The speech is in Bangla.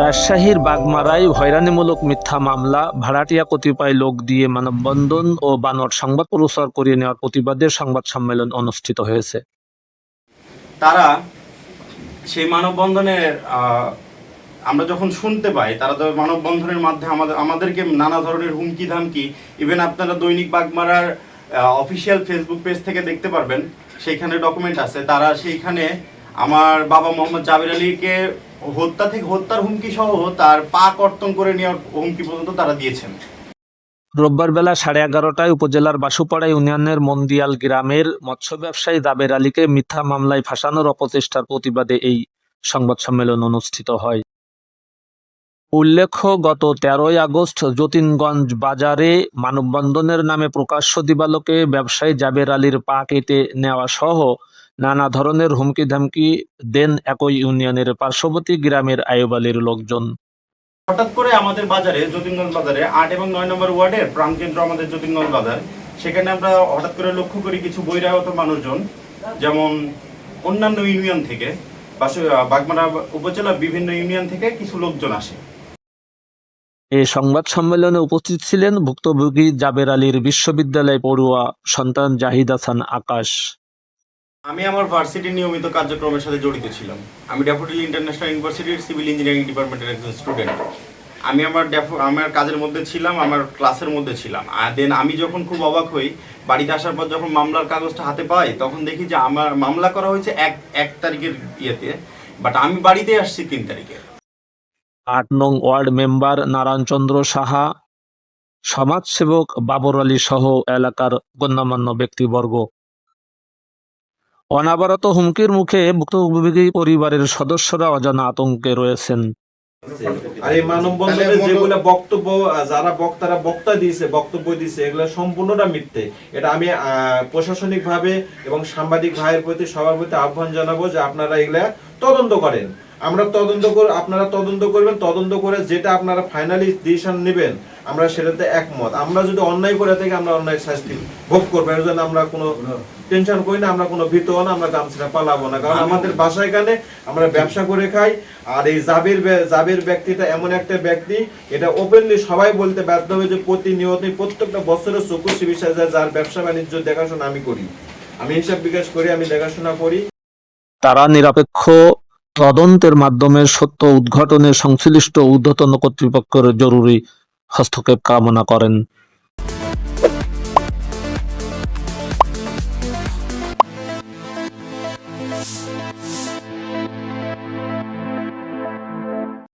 রাজশাহীর বাগমারায় হয়রানিমূলক মিথ্যা মামলা, ভাড়াটিয়া কতিপয় লোক দিয়ে মানববন্ধন ও বানর সংবাদ প্রচার করিয়ে নেওয়ার প্রতিবাদে সংবাদ সম্মেলন অনুষ্ঠিত হয়েছে। তারা সেই মানববন্ধনের আমরা যখন শুনতে পাই, তারা তো মানববন্ধনের মাধ্যমে আমাদেরকে নানা ধরনের হুমকি ধামকি, ইভেন আপনারা দৈনিক বাগমারার অফিসিয়াল ফেসবুক পেজ থেকে দেখতে পারবেন, সেইখানে ডকুমেন্ট আছে। তারা সেইখানে আমার বাবা মোহাম্মদ জাবের আলীকে হত্যার হুমকি সহ তার পা কর্তন করে নেওয়ার হুমকি পর্যন্ত তারা দিয়েছেন। রোববার বেলা 11:30টায় উপজেলার বাসুপাড়া ইউনিয়নের মন্দিয়াল গ্রামের মৎস্য ব্যবসায়ী জাবের আলীকে মিথ্যা মামলায় ফাঁসানোর অপচেষ্টার প্রতিবাদে এই সংবাদ সম্মেলন অনুষ্ঠিত হয়। উল্লেখ্য, গত 13ই আগস্ট যতীনগঞ্জ বাজারে মানববন্ধনের নামে প্রকাশ্য দিবালোকে ব্যবসায়ী জাবের আলীর পা কেটে নেওয়া সহ নানা ধরনের হুমকি ধামকি দেন একই ইউনিয়নের পার্শ্ববর্তী গ্রামের আইয়ুব আলীর লোকজন। হঠাৎ করে আমাদের বাজারে, যতীনগঞ্জ বাজারে 8 এবং 9 নম্বর ওয়ার্ডের প্রাণকেন্দ্র আমাদের যতীনগঞ্জ বাজার, সেখানে আমরা হঠাৎ করে লক্ষ্য করি কিছু বহিরাগত মানুষজন, যেমন অন্যান্য ইউনিয়ন থেকে, বাগমারা উপজেলার বিভিন্ন ইউনিয়ন থেকে কিছু লোকজন আসে। এই সংবাদ সম্মেলনে উপস্থিত ছিলেন ভুক্তভোগী জাবের আলীর বিশ্ববিদ্যালয় পড়ুয়া সন্তান জাহিদ হাসান আকাশ। আমি আমার ভার্সিটির নিয়মিত কার্যক্রমের সাথে জড়িত ছিলাম। আমি ড্যাফোডিল ইন্টারন্যাশনাল ইউনিভার্সিটির সিভিল ইঞ্জিনিয়ারিং ডিপার্টমেন্টের একজন স্টুডেন্ট। আমি আমার কাজের মধ্যে ছিলাম, আমার ক্লাসের মধ্যে ছিলাম। আর দেন আমি যখন খুব অবাক হই, বাড়িতে আসার পর যখন মামলার কাগজটা হাতে পাই, তখন দেখি যে আমার মামলা করা হয়েছে এক তারিখের ইয়েতে, বাট আমি বাড়িতে আসছি 3 তারিখে। 8 নং ওয়ার্ড মেম্বার নারায়ণচন্দ্র সাহা, সমাজসেবক বাবর আলী সহ এলাকার গণ্যমান্য ব্যক্তিবর্গ। অনাবরত হুমকির মুখে ভুক্তভোগী পরিবারের সদস্যরা অজানা আতঙ্কে রয়েছেন। আর এই মানববন্ধনে যেগুলো বক্তব্য, যারা বক্তা দিয়েছে, বক্তব্য দিয়েছে, এগুলো সম্পূর্ণটা মিথ্যে। এটা আমি প্রশাসনিক ভাবে এবং সাংবাদিক ভাইয়ের প্রতি সবার প্রতি আহ্বান জানাবো যে আপনারা এগুলা তদন্ত করেন। আপনারা তদন্ত করবেন, তদন্ত করে যেটা আপনারা ফাইনালি ডিসিশন নেবেন, আমরা সেটাতে একমত। আমরা যদি অন্যায় করে থাকি, আমরা অন্যায় শাস্তি ভোগ করবো। এর জন্য আমরা কোনো টেনশন করি না, আমরা কোনো ভীত না, আমরা গামছাটা পালাবো না। কারণ আমাদের বাসায় এখানে আমরা ব্যবসা করে খাই। আর এই জাবের ব্যক্তিটা এমন একটা ব্যক্তি, এটা ওপেনলি সবাই বলতে বাধ্য হবে যে প্রতিনিয়ত প্রত্যেকটা বছরের চকুশি বিষয় যায়, যার ব্যবসা বাণিজ্য দেখাশোনা আমি করি, আমি হিসাব বিকাশ করি, আমি দেখাশোনা করি। তারা নিরপেক্ষ তদন্তের মাধ্যমে সত্য উদ্ঘাটনে সংশ্লিষ্ট ঊর্ধ্বতন কর্তৃপক্ষের জরুরি হস্তক্ষেপ কামনা করেন।